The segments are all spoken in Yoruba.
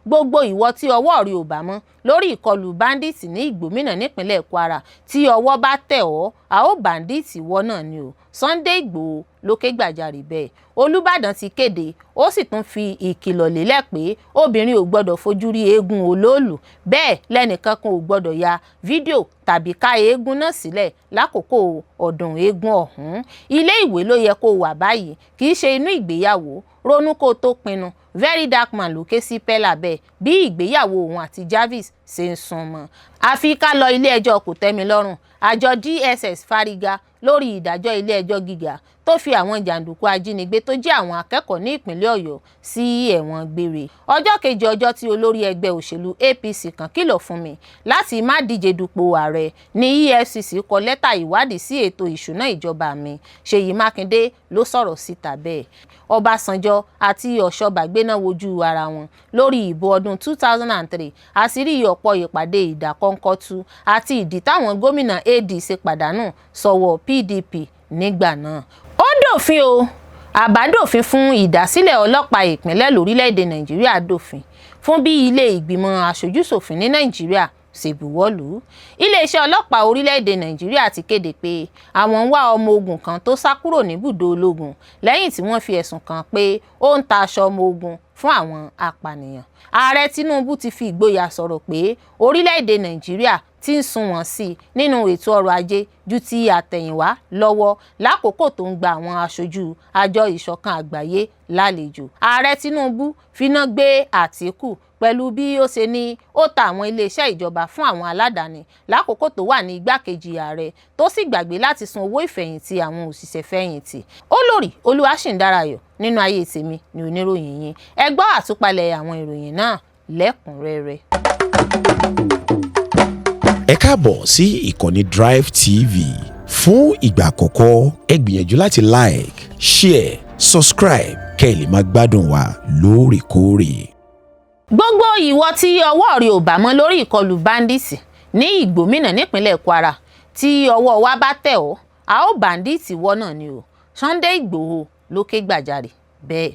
gbogbo ìwọ tí ọwọ́ rí ò bá mọ́ lórí ìkọlù báńdíìtì ní Ìgbòmínà nípínlẹ̀ Kwara tí ọwọ́ bá tẹ̀ ọ́ a ó báńdíìtì wọ náà ni o. Sunday Igboho ló ké gbàjarè bẹ́ẹ̀. Olúbàdàn ti kéde ó sì tún fi ìkìlọ̀ lélẹ̀ pé obìnrin ò gbọ́dọ̀ fojú rí eégún olóòlù, bẹ́ẹ̀ lẹ́nìkan kan ò gbọ́dọ̀ ya fídíò tàbí ká eégún náà sílẹ̀ lákòókò ọdún eégún ọ̀hún. Ilé ìwé ló yẹ kó wà báyìí, kì í ṣe inú ìgbéyàwó. Ronú kó tó pinnu. Very Dark Man ló ké sí Pella bẹ́ẹ̀ bí ìgbéyàwó òun àti Jarvis ṣe ń sún mọ́. Àfi ká lọ ilé ẹjọ́ kòtẹ́milọ́rùn. Àjọ DSS fárígá lórí ìdájọ́ ilé ẹjọ́ gíga tó fi àwọn jàǹdùkú ajínigbé tó jẹ́ àwọn akẹ́kọ̀ọ́ ní ìpínlẹ̀ Ọ̀yọ́ sí ẹ̀wọ̀n gbére. Ọjọ́ kejì ọjọ́ tí olórí ẹgbẹ́ òṣèlú APC kan kìlọ̀ fún mi láti má díje dupò ààrẹ ní EFCC kọ lẹ́tà ìwádìí sí ètò ìṣúná ìjọba mi. Ṣèyí Mákindé ló sọ̀rọ̀ síta bẹ́ẹ̀. Ọbásanjọ́ àti Ọ̀ṣọ́bà gbéná wojú ara wọn lórí ìbò ọdún 2003, àṣírí ọ̀pọ̀ ìpàdé ìdákọ́ńkọ́tú àti ìdí táwọn gómìnà AD ṣe pàdánù sọ́wọ́ PDP nígbà náà. Ó dòfin o. Àbádòfin fún ìdásílẹ̀ ọlọ́pàá ìpínlẹ̀ lórílẹ̀‐èdè Nàìjíríà dòfin fún bí ilé ìgbìmọ̀ aṣojú-ṣòfin ní Nàìjíríà ṣe buwọ́lù. Iléeṣẹ́ ọlọ́pàá orílẹ̀‐èdè Nàìjíríà ti kéde pé àwọn ń wá ọmọ ogun kan tó sá kúrò níbùdó ológun lẹ́yìn tí wọ́n fi ẹ̀sùn kàn pé ó ń ta aṣọ ọmọ ogun fún àwọn apànìyàn. Ààrẹ Tinubu ti fi ìgboyà sọ̀rọ̀ pé orílẹ̀‐èdè Nàìjíríà ti ń sunwọ̀n sí i nínú ètò ọrọ̀ ajé ju ti àtẹ̀yìnwá lọ́wọ́ lákòókò tó ń gba àwọn aṣojú àjọ ìṣọ̀kan àgbáyé lálejò. Ààrẹ Tinubu finá gbé Àtíkù pẹ̀lú bí ó ṣe ní ó ta àwọn iléeṣẹ́ ìjọba fún àwọn aládàáni lákòókò tó wà ní igbákejì ààrẹ tó sì gbàgbé láti san owó ìfẹ̀yìntì àwọn òṣìṣẹ́ fẹ̀yìntì. Olórí Olúwaṣìndáráyọ̀ nínú ayé tèmi ni oníròyìn yín. Ẹ gbọ́ àtúpalẹ̀ àwọn ìròyìn náà lẹ́kùnrẹ́rẹ́. Ẹ káàbọ̀ sí ìkànnì Drive TV. Fún ìgbà àkọ́kọ́ ẹ gbìyànjú láti like, share, subscribe kẹ́ ẹ lè máa gbádùn wa lóòrèkóòrè. Gbogbo ìwọ tí ọwọ́ rí ò bá mọ́ lórí ìkọlù báńdíìtì ní Ìgbòmínà nípínlẹ̀ Kwara tí ọwọ́ wa bá tẹ̀ ọ́ a ó báńdíìtì wọ náà ni o. Sunday Igboho ló ké gbàjarè bẹ́ẹ̀.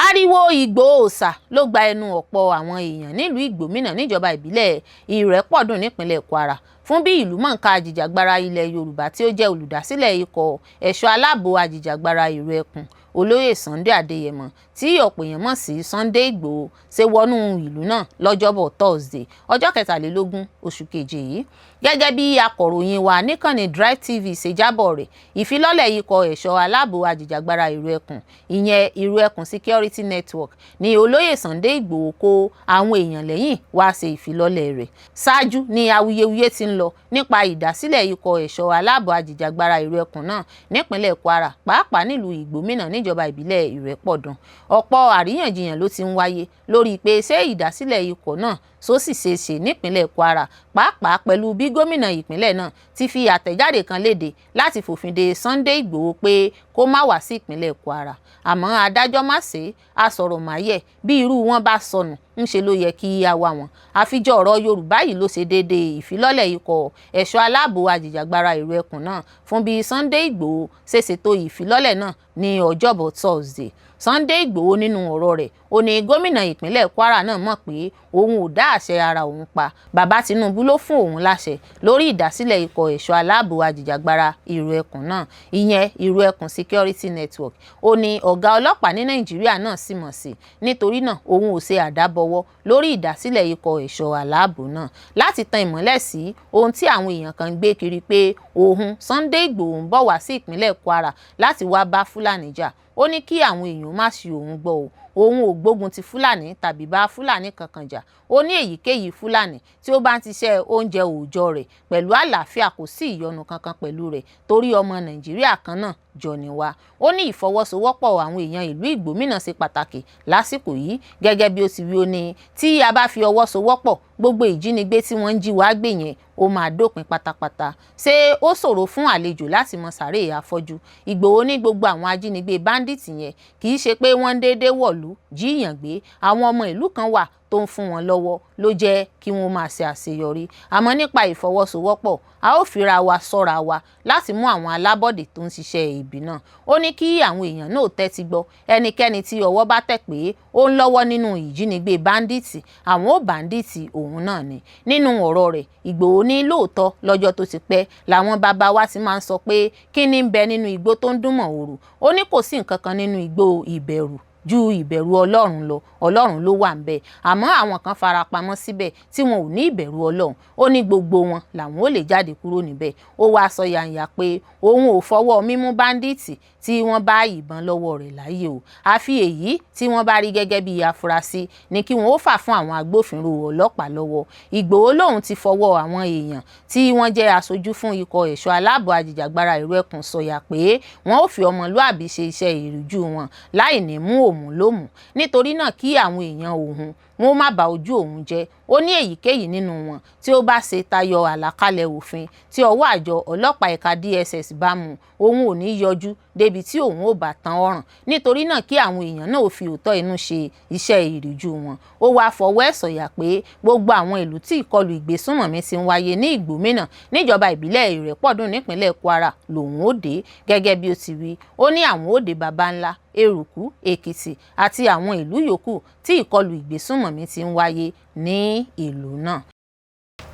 Ariwo Ìgbòho Òòṣà ló gba ẹnu ọ̀pọ̀ àwọn èèyàn nílùú Ìgbòmínà níjọba ìbílẹ̀ Ìrẹ́pọ̀dùn nípínlẹ̀ Kwara fún bí ìlú mọ̀ọ́ká ajìjàgbara ilẹ̀ Yorùbá tí ó jẹ́ olùdásílẹ̀ ikọ̀ ẹ̀ṣọ́ aláàbò ajìjàgbara Ìrù Ẹkùn Olóyè Sunday Adéyẹmọ tí ọ̀pọ̀ èèyàn mọ̀ sí Sunday Igboho ṣe wọnú ìlú náà lọ́jọ́bọ̀ Thursday ọjọ́ 23 oṣù keje yìí. Gẹ́gẹ́ bí akọ̀ròyìn wa níkànnì Drive TV ṣe jábọ̀ rẹ̀, ìfilọ́lẹ̀ ikọ̀ ẹ̀ṣọ́ aláàbò ajìjàgbara Ìrù Ẹkùn ìyẹn Ìrù Ẹkùn Security Network ni Olóyè Sunday Igboho kó àwọn èèyàn lẹ́yìn wá ṣe ìfilọ́lẹ̀ rẹ̀. Ṣáájú ni awuyewuye ti ń lọ nípa ìdásílẹ̀ ikọ̀ ẹ̀ṣọ́ aláàbò ajìjàgbara Ìrù Ẹkùn náà nípínlẹ̀ Kwara pàápàá nílùú Ìgbòmínà níjọba ìbílẹ̀ Ìrẹ́pọ̀dùn. Ọ̀pọ̀ àríyànjiyàn ló ti ń wáyé lórí pé ṣé ìdásílẹ̀ ikọ̀ náà sósì ṣeéṣe nípínlẹ̀ Kwara pàápàá pẹ̀lú bí gómìnà ìpínlẹ̀ náà ti fi àtẹ̀jáde kan léde láti fòfin de Sunday Igboho pé kó má wá sí ìpínlẹ̀ Kwara. Àmọ́ adájọ́ má ṣe asọ̀rọ̀máyẹ̀ bí irú wọn bá sọnù ńṣe ló yẹ kí á wá wọn. Àfijọ́ ọ̀rọ̀ Yorùbá yìí ló ṣe déédéé ìfilọ́lẹ̀ ikọ̀ ẹ̀ṣọ́ aláàbò ajìjàgbara Ìrù Ẹkùn náà fún bí Sunday Igboho ṣe ṣètò ìfilọ́lẹ̀ náà ní ọjọ́bọ̀ Thursday. Sunday Igboho nínú ọ̀rọ̀ rẹ̀ ó ní gómìnà ìpínlẹ̀ Kwara náà mọ̀ pé òun ò dá àṣẹ ara òun pa. Bàbá Tinubu ló fún òun láṣẹ lórí ìdásílẹ̀ ikọ̀ ẹ̀ṣọ́ aláàbò ajìjàgbara Ìrù Ẹkùn náà ìyẹn Ìrù Ẹkùn Security Network. Ó ní ọ̀gá ọlọ́pàá ní Nàìjíríà náà sì mọ̀ sí, nítorí náà òun ò ṣe àdábọwọ́ lórí ìdásílẹ̀ ikọ̀ ẹ̀ṣọ́ aláàbò náà láti tan ìmọ́lẹ̀ sí ohun tí àwọn èèyàn kan gbé kiri pé òun Sunday Igboho ń bọ̀ wá sí ìpínlẹ̀ Kwara láti wá bá Fúlàní jà. Ó ní kí àwọn èèyàn má ṣì òun gbọ́ o. Òun ò gbógun ti Fúlàní tàbí bá Fúlàní kankan jà. Ó ní èyíkéyìí Fúlàní tí ó bá ń tiṣẹ́ oúnjẹ òòjọ́ rẹ̀ pẹ̀lú àlàáfíà kò sí ìyọnu kankan pẹ̀lú rẹ̀ torí ọmọ Nàìjíríà kan náà jọ ni wá. Ó ní ìfọwọ́sowọ́pọ̀ àwọn èèyàn ìlú Ìgbòmínà ṣe pàtàkì lásìkò yìí. Gẹ́gẹ́ bí ó ti wí, ó ní tí a bá fi ọwọ́ sowọ́pọ̀ gbogbo ìjínigbé tí wọ́n ń jí wá gbé yẹn ó máa dópin pátápátá. Ṣé ó ṣòro fún àlejò láti mọ sàréè afọ́jú? Ìgbòho ní gbogbo àwọn ajínigbé báńdíìtì yẹn kì í ṣe pé wọ́n ń déédéé wọ̀lú jíyàn gbé. Àwọn ọmọ ìlú kan wà tó ń fún wọn lọ́wọ́ ló jẹ́ kí wọ́n máa ṣe àṣeyọrí. Àmọ́ nípa ìfọwọ́sowọ́pọ̀ a ó fira wa sọ́ra wa láti mú àwọn alábọ̀dé tó ń ṣiṣẹ́ ibi náà. Ó ní kí àwọn èèyàn náà tẹ́tí gbọ́ ẹnikẹ́ni tí ọwọ́ bá tẹ̀ pé ó ń lọ́wọ́ nínú ìjínigbé báńdíìtì àwọn ò báńdíìtì òun náà ni. Nínú ọ̀rọ̀ rẹ̀ Ìgbòho ní lóòótọ́ lọ́jọ́ tó ti pẹ́ làwọn bàbá wa ti máa ń sọ pé kí ni ń bẹ nínú igbó tó ń dún mọ̀húrú. Ó ní kò sí nǹkan kan nínú igbó ìbẹ̀rù ju ìbẹ̀rù Ọlọ́run lọ. Ọlọ́run ló wà ńbẹ̀. Àmọ́ àwọn kan fara pamọ́ síbẹ̀ tí wọn ò ní ìbẹ̀rù Ọlọ́run. Ó ní gbogbo wọn làwọn ò lè jáde kúrò níbẹ̀. Ó wá sọ yànyà pé òun ò fọwọ́ mímú báńdíìtì tí wọ́n bá ìbọn lọ́wọ́ rẹ̀ láyé o. Àfi èyí tí wọ́n bá rí gẹ́gẹ́ bí afurasí ni kí wọ́n ó fà fún àwọn agbófinró ọlọ́pàá lọ́wọ́. Ìgbòho lòun ti fọwọ́ àwọn èèyàn tí wọ́n jẹ́ aṣojú fún ikọ̀ ẹ̀ṣọ́ aláàbò ajìjàgbara ìlú Ẹkùn sọ̀yà pé wọ́n ó fi ọmọlúàbí ṣe iṣẹ́ ìrújú wọn láì ní mú òun lómù. Nítorí náà kí àwọn èèyàn òun wọn má bà ojú òun jẹ́. Ó ní èyíkéyìí nínú wọn tí ó bá ṣe tayọ àlàkalẹ̀ òfin tí ọwọ́ àjọ ọlọ́pàá ẹ̀ka DSS bá mú òun ò ní yọjú débi tí òun ò bá tán ọ̀ràn. Nítorí náà kí àwọn èèyàn náà fi òótọ́ inú ṣe iṣẹ́ ìrújú wọn. Ó wá fọwọ́ ẹ̀ sọ̀yà pé gbogbo àwọn ìlú tí ìkọlù ìgbésùnmọ̀mí ti ń wáyé ní Ìgbòmínà níjọba ìbílẹ̀ Ìrẹ́pọ̀dùn nípínlẹ̀ Kwara lòun ó dé. Gẹ́gẹ́ bí ó ti wí ó ní àwọn ó dé Babańlá, Eruku, Èkìtì àti àwọn ìlú yòókù tí ìkọlù ìgbésùnmọ̀mí ti ń wáyé ní ìlú náà.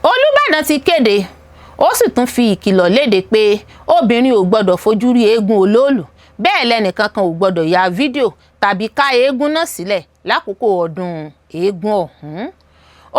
Olúbàdàn ti kéde ó sì tún fi ìkìlọ̀ léde pé obìnrin ò gbọ́dọ̀ fojú rí eégún olóòlù bẹ́ẹ̀ lẹ́nìkankan ò gbọ́dọ̀ ya fídíò tàbí ká eégún náà sílẹ̀ lákòókò ọdún eégún ọ̀hún.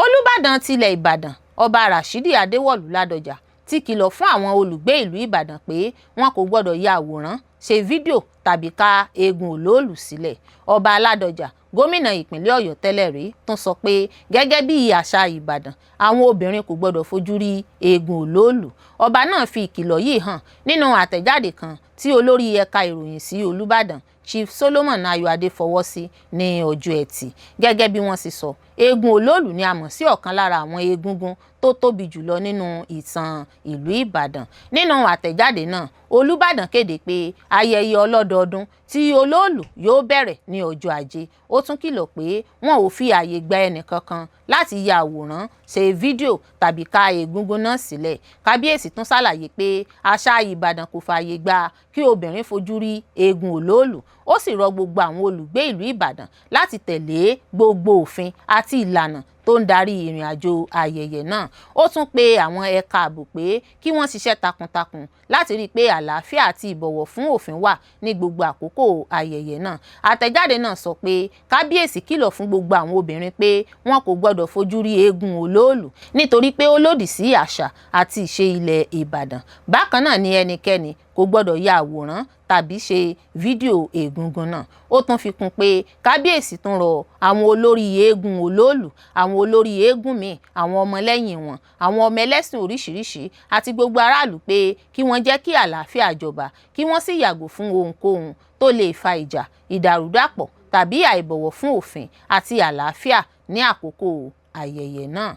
Olúbàdàn tilẹ̀ Ìbàdàn Ọba Rashidi Adéwọ̀lú Ládọjà ti kìlọ̀ fún àwọn olùgbé ìlú Ìbàdàn pé wọn kò gbọ́dọ̀ ya àwòrán ṣe fídíò tàbí ká eégún olóòlù sílẹ̀. Ọba Ládọjà gómìnà ìpínlẹ̀ Ọ̀yọ́ tẹ́lẹ̀ rí tún sọ pé gẹ́gẹ́ bí àṣà Ìbàdàn àwọn obìnrin kò gbọ́dọ̀ fojú rí eégún olóòlù. Ọba náà fi ìkìlọ̀ yìí hàn nínú àtẹ̀jáde kan tí olórí ẹ̀ka ìròyìn sí Olúbàdàn Chief Solomon Ayọ̀adé fọwọ́ sí ní ọjọ́ Ẹtì. Gẹ́gẹ́ bí wọ́n sì sọ eégún olóòlù ni a mọ̀ sí ọ̀kan lára àwọn egungun tó tóbi jùlọ nínú ìtàn ìlú Ìbàdàn. Nínú àtẹ̀jáde náà Olúbàdàn kéde pé ayẹyẹ ọlọ́dọọdún tí olóòlù yóò bẹ̀rẹ̀ ní ọjọ́ Ajé. Ó tún kìlọ̀ pé wọn ò fi ààyè gba ẹnìkankan láti ya àwòrán ṣe fídíò tàbí ká egungun náà sílẹ̀. Kábíyèsí tún ṣàlàyé pé àṣà Ìbàdàn kò fààyè gba kí obìnrin fojú rí eégún olóòlù. Ó sì rọ gbogbo àwọn olùgbé ìlú Ìbàdàn láti tẹ̀lé gbogbo òfin àti ìlànà tó ń darí ìrìn àjò ayẹyẹ náà. Ó tún pe àwọn ẹ̀ka ààbò pé kí wọ́n ṣiṣẹ́ takuntakun láti rí i pé àlàáfíà àti ìbọ̀wọ̀ fún òfin wà ní gbogbo àkókò ayẹyẹ náà. Àtẹ̀jáde náà sọ pé kábíyèsí kìlọ̀ fún gbogbo àwọn obìnrin pé wọn kò gbọ́dọ̀ fojú rí eégún olóòlù nítorí pé ó lòdì sí àṣà àti ìṣe ilẹ̀ Ìbàdàn. Bákan náà ni ẹnikẹ́ni kò gbọ́dọ̀ ya àwòrán tàbí ṣe fídíò egungun náà. Ó tún fi kún pé kábíyèsí tún rọ àwọn olórí eégún olóòlù, àwọn olórí eégún míì, àwọn ọmọlẹ́yìn wọn, àwọn ọmọ ẹlẹ́sìn oríṣiríṣi àti gbogbo aráàlú pé kí wọ́n jẹ́ kí àlàáfíà jọba kí wọ́n sì yàgò fún ohunkóhun tó lè fa ìjà, ìdàrúdàpọ̀ tàbí àìbọ̀wọ̀ fún òfin àti àlàáfíà ní àkókò ayẹyẹ náà.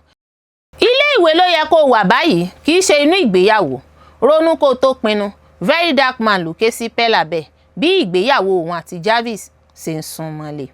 Ilé ìwé ló yẹ kó wà báyìí kì í ṣe inú ìgbéyàwó. Ronú kó tó pinnu. Very Dark Man ló ké sí Pella bẹ́ẹ̀ bí ìgbéyàwó òun àti Jarvis ṣe ń sún mọ́lẹ̀.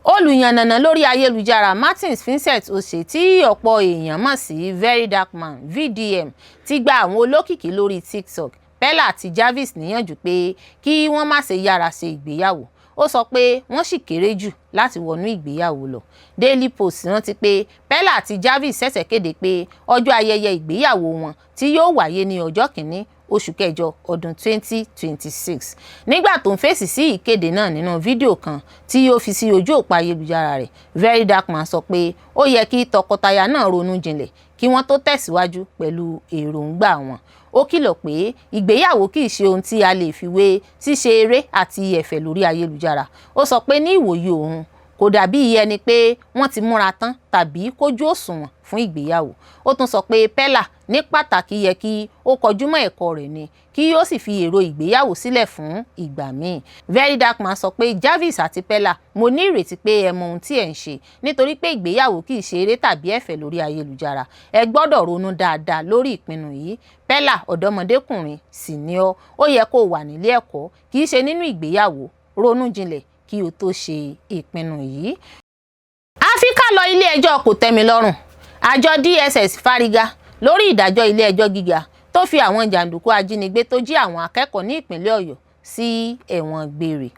Olùyànnànà lórí ayélujára Martins Vincent Ose tí ọ̀pọ̀ èèyàn mọ̀ sí Very Dark Man VDM ti gba àwọn olókìkí lórí TikTok Pella àti Jarvis níyànjú pé kí wọ́n má ṣe yára ṣe ìgbéyàwó. Ó sọ pé wọ́n sì kéré jù láti wọnú ìgbéyàwó lọ. Daily Post rántí pé Pella àti Jarvis ṣẹ̀ṣẹ̀ kéde pé ọjọ́ ayẹyẹ ìgbéyàwó wọn tí yóò wáyé ní ọjọ́ kìíní oṣù kẹjọ ọdún 2026. Nígbà tó ń fèsì sí ìkéde náà nínú fídíò kan tí ó fi sí ojú òpó ayélujára rẹ̀, Very Dark Man sọ pé ó yẹ kí tọkọtaya náà ronú jinlẹ̀ kí wọ́n tó tẹ̀síwájú pẹ̀lú èròǹgbà wọn. Ó kìlọ̀ pé ìgbéyàwó kì í ṣe ohun tí a lè fi wé ṣíṣe eré àti ẹ̀fẹ̀ lórí ayélujára. Ó sọ pé ní ìwòye òun kò dàbí ẹni pé wọ́n ti múra tán tàbí kójú òṣùwọ̀n fún ìgbéyàwó. Ó tún sọ pé Pella ní pàtàkì yẹ kí ó kọjú mọ́ ẹ̀kọ́ rẹ̀ ni kí ó sì fi èrò ìgbéyàwó sílẹ̀ fún ìgbà míì. Very Dark Man sọ pé Jarvis àti Pella mo ní ìrètí pé ẹ mọ ohun tí ẹ ń ṣe nítorí pé ìgbéyàwó kì í ṣe eré tàbí ẹ̀fẹ̀ lórí ayélujára. Ẹ gbọ́dọ̀ ronú dáadáa lórí ìpinnu yìí. Pella ọ̀dọ́mọdékùnrin sì ni ọ́, ó yẹ kó wà nílé ẹ̀kọ́ kì í ṣe nínú ìgbéyàwó. Ronú jinlẹ̀ kí o tó ṣe ìpinnu yìí. Àfi ká lọ ilé ẹjọ́ kòtẹ́milọ́rùn. Àjọ DSS fárígá lórí ìdájọ́ ilé ẹjọ́ gíga tó fi àwọn jàǹdùkú ajínigbé tó jí àwọn akẹ́kọ̀ọ́ ní ìpínlẹ̀ Ọ̀yọ́ sí ẹ̀wọ̀n gbére.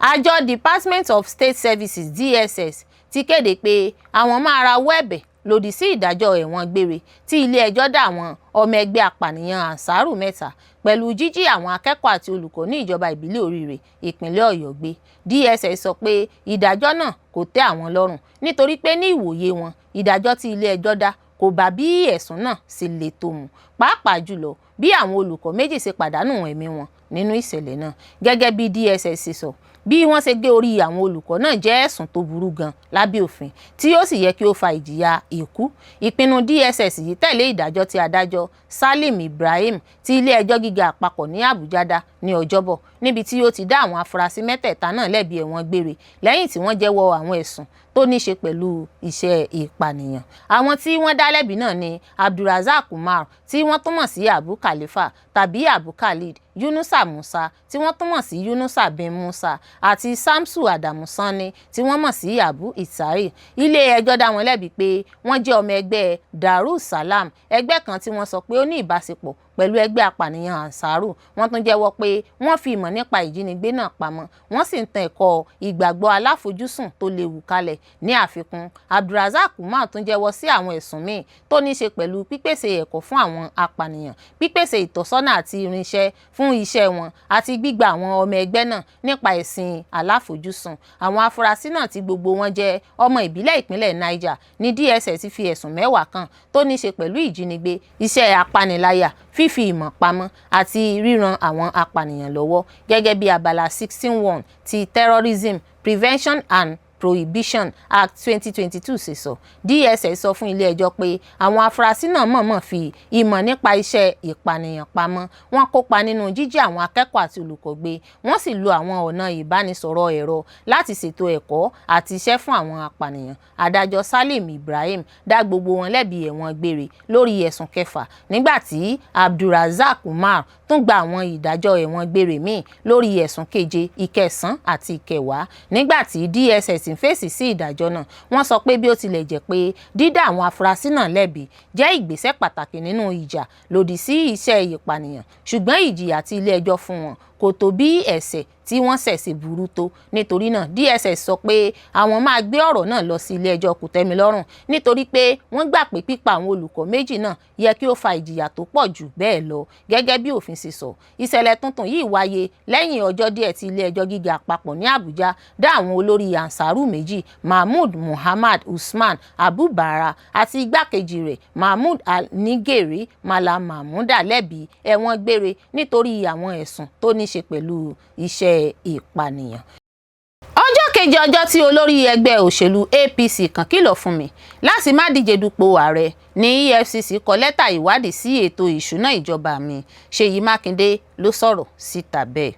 Àjọ Department of State Services DSS ti kéde pé àwọn máa rawọ́ ẹ̀bẹ̀ lòdì sí ìdájọ́ ẹ̀wọ̀n gbére tí ilé ẹjọ́ dá àwọn ọmọ ẹgbẹ́ apànìyàn Ansaru mẹ́ta pẹ̀lú jíjí àwọn akẹ́kọ̀ọ́ àti olùkọ́ ní ìjọba ìbílẹ̀ Oríire ìpínlẹ̀ Ọ̀yọ́ gbé. DSS sọ pé ìdájọ́ náà kò tẹ́ àwọn lọ́rùn nítorí pé ní ìwòye wọn ìdájọ́ tí ilé ẹjọ́ dá kò bá bí ẹ̀sùn náà sì le tó mu, pàápàá jùlọ bí àwọn olùkọ́ méjì ṣe pàdánù ẹ̀mí wọn nínú ìṣẹ̀lẹ̀ náà. Gẹ́gẹ́ bí DSS sọ, bí wọ́n ṣe gé orí àwọn olùkọ́ náà jẹ́ ẹ̀sùn tó burú gan lábẹ́ òfin tí ó sì yẹ kí ó fa ìjìyà ikú. Ìpinnu DSS yìí tẹ̀lé ìdájọ́ tí adájọ́ Salim Ibrahim ti ilé ẹjọ́ gíga àpapọ̀ ní Àbújá dá ní Ọjọ́bọ̀, níbi tí ó ti dá àwọn afurasí mẹ́tẹ̀ẹ̀ta náà lẹ́bi ẹ̀wọ̀n gbére lẹ́yìn tí wọ́n jẹ́wọ́ àwọn ẹ̀sùn tó ní ṣe pẹ̀lú iṣẹ́ ìpànìyàn. Àwọn tí wọ́n dá lẹ́bi náà ni Abdulrazak Umar tí wọ́n tún mọ̀ sí Abu Khalifa tàbí Abu Khalid, Yunusa Musa tí wọ́n tún mọ̀ sí Yunusa bin Musa àti Samsu Adamu Sani tí wọ́n mọ̀ sí Abu Isari. Ilé ẹjọ́ dá wọn lẹ́bi pé wọ́n jẹ́ ọmọ ẹgbẹ́ Darussalam, ẹgbẹ́ kan tí wọ́n sọ pé ó ní ìbáṣepọ̀ pẹ̀lú ẹgbẹ́ apànìyàn Ansaru. Wọ́n tún jẹ́wọ́ pé wọ́n fi ìmọ̀ nípa ìjínigbé náà pamọ́, wọ́n sì ń tan ẹ̀kọ́ ìgbàgbọ́ aláfojúsùn tó léwu kalẹ̀. Ní àfikún, Abdulrazak Umar tún jẹ́wọ́ sí àwọn ẹ̀sùn míì tó ní ṣe pẹ̀lú pípèsè ẹ̀kọ́ fún àwọn apànìyàn, pípèsè ìtọ́sọ́nà àti irinṣẹ́ fún iṣẹ́ wọn àti gbígba àwọn ọmọ ẹgbẹ́ náà nípa ẹ̀sìn aláfojúsùn. Àwọn afurasí náà tí gbogbo wọn jẹ́ ọmọ ìbílẹ̀ ìpínlẹ̀ Niger ní DSS fi ẹ̀sùn 10 kàn tó ní ṣe pẹ̀lú ìjínigbé, iṣẹ́ apaniláyà, fífi ìmọ̀ pamọ́ àti ríran àwọn apànìyàn lọ́wọ́ gẹ́gẹ́ bí abala 16(1) ti Terrorism Prevention and Prohibition Act 2022 ṣe sọ. DSS sọ fún ilé ẹjọ́ pé àwọn afurasí náà mọ̀ọ́mọ̀ fi ìmọ̀ nípa iṣẹ́ ìpànìyàn pamọ́, wọ́n kópa nínú jíjí àwọn akẹ́kọ̀ọ́ àti olùkọ́ gbé, wọ́n sì lo àwọn ọ̀nà ìbánisọ̀rọ̀ ẹ̀rọ láti ṣètò ẹ̀kọ́ àti iṣẹ́ fún àwọn apànìyàn. Adájọ́ Salim Ibrahim dá gbogbo wọn lẹ́bi ẹ̀wọ̀n gbére lórí ẹ̀sùn 6, nígbà tí Abdulrazak Umar tún gba àwọn ìdájọ́ ẹ̀wọ̀n gbére míì lórí ẹ̀sùn 7, 9 àti 10. Nígbà tí DSS ń fèsì sí ìdájọ́ náà, wọ́n sọ pé bí ó tilẹ̀ jẹ́ pé dídá àwọn afurasí náà lẹ́bi jẹ́ ìgbésẹ̀ pàtàkì nínú ìjà lòdì sí iṣẹ́ ìpànìyàn, ṣùgbọ́n ìjìyà tí ilé ẹjọ́ fún wọn kò tó bí ẹ̀ṣẹ̀ tí wọ́n ṣẹ̀ sí burú tó. Nítorí náà DSS sọ pé àwọn máa gbé ọ̀rọ̀ náà lọ sí ilé ẹjọ́ kòtẹ́milọ́rùn nítorí pé wọ́n gbà pé pípa àwọn olùkọ́ méjì náà yẹ kí ó fa ìjìyà tó pọ̀ jù bẹ́ẹ̀ lọ gẹ́gẹ́ bí òfin ṣe sọ. Ìṣẹ̀lẹ̀ tuntun yìí wáyé lẹ́yìn ọjọ́ díẹ̀ tí ilé ẹjọ́ gíga àpapọ̀ ní Àbújá dá àwọn olórí Ansaru méjì Mahmood Muhammad Usman Abu Bara àti igbákejì rẹ̀ Mahmood Al-Nigeri Malam Mahmuda lẹ́bi ẹ̀wọ̀n gbére nítorí àwọn ẹ̀sùn tó ní ṣe pẹ̀lú iṣẹ́ ìpànìyàn. Ọjọ́ kejì ọjọ́ tí olórí ẹgbẹ́ òṣèlú APC kan kìlọ̀ fún mi láti má díje dupò ààrẹ ní EFCC kọ lẹ́tà ìwádìí sí ètò ìṣúná ìjọba mi. Ṣèyí Mákindé ló sọ̀rọ̀ síta bẹ́ẹ̀.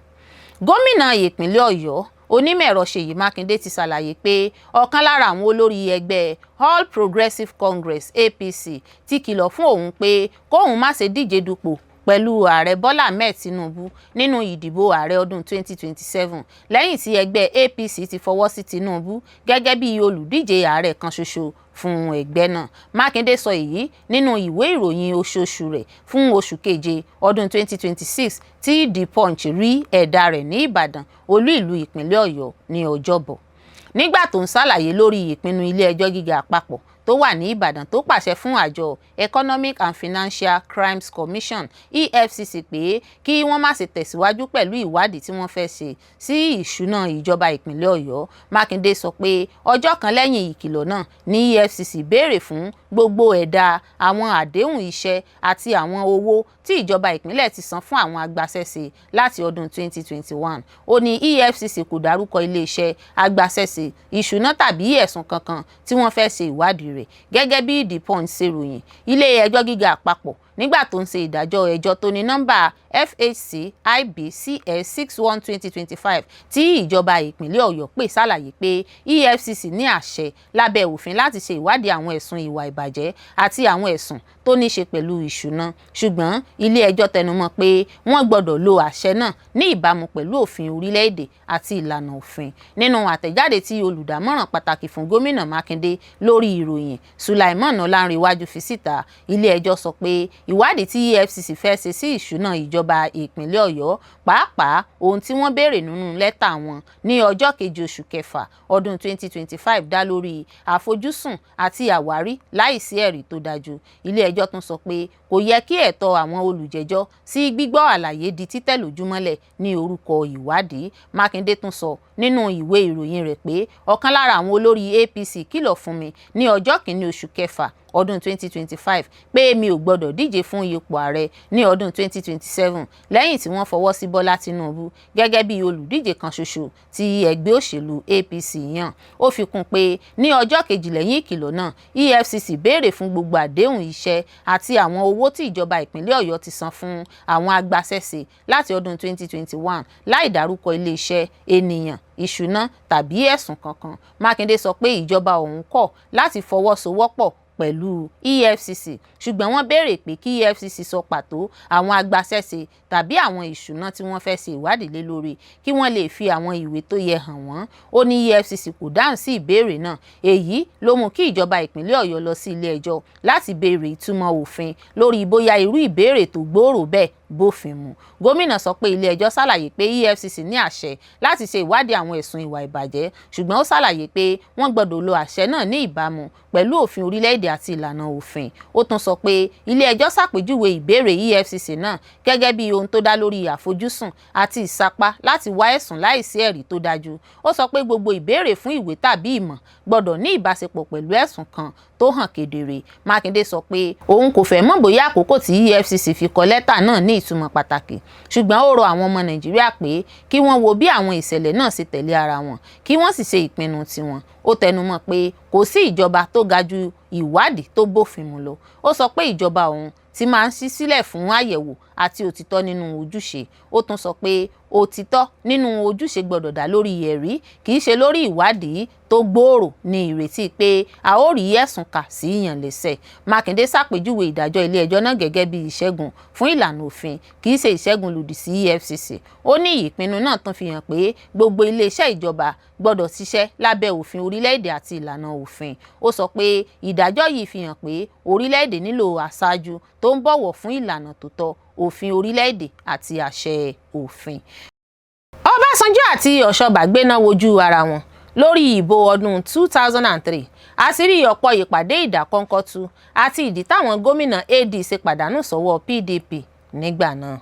Gómìnà ìpínlẹ̀ Ọ̀yọ́ Onímọ̀-ẹ̀rọ Ṣèyí Mákindé ti ṣàlàyé pé ọ̀kan lára àwọn olórí ẹgbẹ́ All Progressives Congress APC ti kìlọ̀ fún òun pé kóun má ṣe díje dupò pẹ̀lú ààrẹ Bọ́lá Ahmed Tinubu nínú ìdìbò ààrẹ ọdún 2027 lẹ́yìn tí ẹgbẹ́ APC ti fọwọ́ sí Tinubu gẹ́gẹ́ bí olùdíje ààrẹ kan ṣoṣo fún ẹgbẹ́ náà. Mákindé sọ èyí nínú ìwé ìròyìn oṣooṣù rẹ̀ fún oṣù keje ọdún 2026 tí The Punch rí ẹ̀dà rẹ̀ ní Ìbàdàn, olú ìlú ìpínlẹ̀ Ọ̀yọ́, ní Ọjọ́bọ̀. Nígbà tó ń ṣàlàyé lórí ìpinnu ilé ẹjọ́ gíga àpapọ̀ tó wà ní Ìbàdàn tó pàṣẹ fún àjọ Economic and Financial Crimes Commission EFCC pé kí wọ́n má ṣe tẹ̀síwájú pẹ̀lú ìwádìí tí wọ́n fẹ́ ṣe sí ìṣúná ìjọba ìpínlẹ̀ Ọ̀yọ́. Mákindé sọ pé ọjọ́ kan lẹ́yìn ìkìlọ̀ náà ní EFCC béèrè fún gbogbo ẹ̀dà àwọn àdéhùn iṣẹ́ àti àwọn owó tí ìjọba ìpínlẹ̀ ti san fún àwọn agbaṣẹ́ṣe láti ọdún 2021. Ó ní EFCC kò dárúkọ iléeṣẹ́ agbaṣẹ́ṣe, ìṣúná tàbí ẹ̀sùn kankan tí wọ́n fẹ́ ṣe ìwádìí rẹ̀. Gẹ́gẹ́ bí The Punch ṣe ròyìn, ilé ẹjọ́ gíga àpapọ̀ nígbà tó ń ṣe ìdájọ́ ẹjọ́ tó ní nọ́mbà FHC IBCS 61/2025 tí ìjọba ìpínlẹ̀ Ọ̀yọ́ pè ṣàlàyé pé EFCC ní àṣẹ lábẹ́ òfin láti ṣe ìwádìí àwọn ẹ̀sùn ìwà ìbàjẹ́ àti àwọn ẹ̀sùn tó ní ṣe pẹ̀lú ìṣúná, ṣùgbọ́n ilé ẹjọ́ tẹnumọ́ pé wọ́n gbọ́dọ̀ lo àṣẹ náà ní ìbámu pẹ̀lú òfin orílẹ̀-èdè àti ìlànà òfin. Nínú àtẹ̀jáde tí olùdámọ̀ràn pàtàkì fún gómìnà Mákindé lórí ìròyìn Sulaiman Ọlánrewájú fi síta, ilé ẹjọ́ sọ pé ìwádìí tí EFCC fẹ́ ṣe sí ìṣúná ìjọba ìpínlẹ̀ Ọ̀yọ́, pàápàá ohun tí wọ́n béèrè nínú lẹ́tà wọn ní ọjọ́ 2 oṣù kẹfà ọdún 2025 dá lórí àfojúsùn àti àwárí láìsí ẹ̀rí tó dájú. Ilé ẹjọ́ tún sọ pé kò yẹ kí ẹ̀tọ́ àwọn olùjẹ́jọ́ sí gbígbọ́ àlàyé di títẹ̀ lójúmọ́lẹ̀ ní orúkọ ìwádìí. Mákindé tún sọ nínú ìwé ìròyìn rẹ̀ pé ọ̀kan lára àwọn olórí APC kìlọ̀ fún mi ní ọjọ́ 1 oṣù kẹfà ọdún 2025 pé mi ò gbọdọ̀ díje fún ipò ààrẹ ní ọdún 2027 lẹ́yìn tí wọ́n fọwọ́ sí Bọ́lá Tinubu gẹ́gẹ́ bí olùdíje kan ṣoṣo tí ẹgbẹ́ òṣèlú APC yàn. Ó fi kún pé ní ọjọ́ kejì lẹ́yìn ìkìlọ̀ náà, EFCC béèrè fún gbogbo àdéhùn iṣẹ́ àti àwọn owó tí ìjọba ìpínlẹ̀ Ọ̀yọ́ ti san fún àwọn agbaṣẹ́ṣe láti ọdún 2021 láì dárúkọ iléeṣẹ́, ènìyàn, ìṣúná tàbí ẹ̀sùn kankan. Mákindé sọ pé ìjọba òun kọ̀ láti fọwọ́sowọ́pọ̀ pẹ̀lú EFCC, ṣùgbọ́n wọ́n béèrè pé kí EFCC sọ pàtó àwọn agbaṣẹ́ṣe tàbí àwọn ìṣúná tí wọ́n fẹ́ ṣe ìwádìí lé lórí kí wọ́n lè fi àwọn ìwé tó yẹ hàn wọ́n. Ó ní EFCC kò dáhùn sí ìbéèrè náà. Èyí ló mú kí ìjọba ìpínlẹ̀ Ọ̀yọ́ lọ sí ilé ẹjọ́ láti béèrè ìtumọ̀ òfin lórí bóyá irú ìbéèrè tó gbòòrò bẹ́ẹ̀ bófin mu. Gómìnà sọ pé ilé ẹjọ́ ṣàlàyé pé EFCC ní àṣẹ láti ṣe ìwádìí àwọn ẹ̀sùn ìwà ìbàjẹ́, ṣùgbọ́n ó ṣàlàyé pé wọ́n gbọ́dọ̀ lo àṣẹ náà ní ìbámu pẹ̀lú òfin orílẹ̀-èdè àti ìlànà òfin. Ó tún sọ pé ilé ẹjọ́ ṣàpèjúwe ìbéèrè EFCC náà gẹ́gẹ́ bí ohun tó dá lórí àfojúsùn àti ìsapá láti wá ẹ̀sùn láìsí ẹ̀rí tó dájú. Ó sọ pé gbogbo ìbéèrè fún ìwé tàbí ìmọ̀ gbọ́dọ̀ ní ìbáṣepọ̀ pẹ̀lú ẹ̀sùn kan tó hàn kedere. Mákindé sọ pé òun kò fẹ́ mọ̀ bóyá àkókò tí EFCC fi kọ lẹ́tà náà ní ìtumọ̀ pàtàkì, ṣùgbọ́n ó rọ àwọn ọmọ Nàìjíríà pé kí wọ́n wo bí àwọn ìṣẹ̀lẹ̀ náà ṣe tẹ̀lé ara wọn, kí wọ́n sì ṣe ìpinnu tiwọn. Ó tẹnumọ́ pé kò sí ìjọba tó ga ju ìwádìí tó bófin mu lọ. Ó sọ pé ìjọba òun ti máa ń ṣí sílẹ̀ fún àyẹ̀wò àti òtítọ́ nínú ojúṣe. Ó tún sọ pé òtítọ́ nínú ojúṣe gbọ́dọ̀ dá lórí ẹ̀rí, kì í ṣe lórí ìwádìí tó gbòòrò ní ìrètí pé a ó rí ẹ̀sùn kà sí ìyàn lẹ́sẹ̀. Mákindé ṣàpèjúwe ìdájọ́ ilé ẹjọ́ náà gẹ́gẹ́ bí ìṣẹ́gun fún ìlànà òfin, kì í ṣe ìṣẹ́gun lòdì sí EFCC. Ó ní ìpinnu náà tún fi hàn pé gbogbo iléeṣẹ́ ìjọba gbọ́dọ̀ ṣiṣẹ́ lábẹ́ òfin orílẹ̀-èdè àti ìlànà òfin. Ó sọ pé ìdájọ́ yìí fi hàn pé orílẹ̀-èdè nílò aṣáájú tó ń bọ̀wọ̀ fún ìlànà tó tọ́, òfin orílẹ̀-èdè àti àṣẹ òfin. Ọbásanjọ́ àti Ọ̀ṣọ́bà gbéná wojú ara wọn lórí ìbò ọdún 2003. Àṣírí ọ̀pọ̀ ìpàdé ìdákọ́ńkọ́tú àti ìdí táwọn gómìnà AD ṣe pàdánù sọ́wọ́ PDP nígbà náà.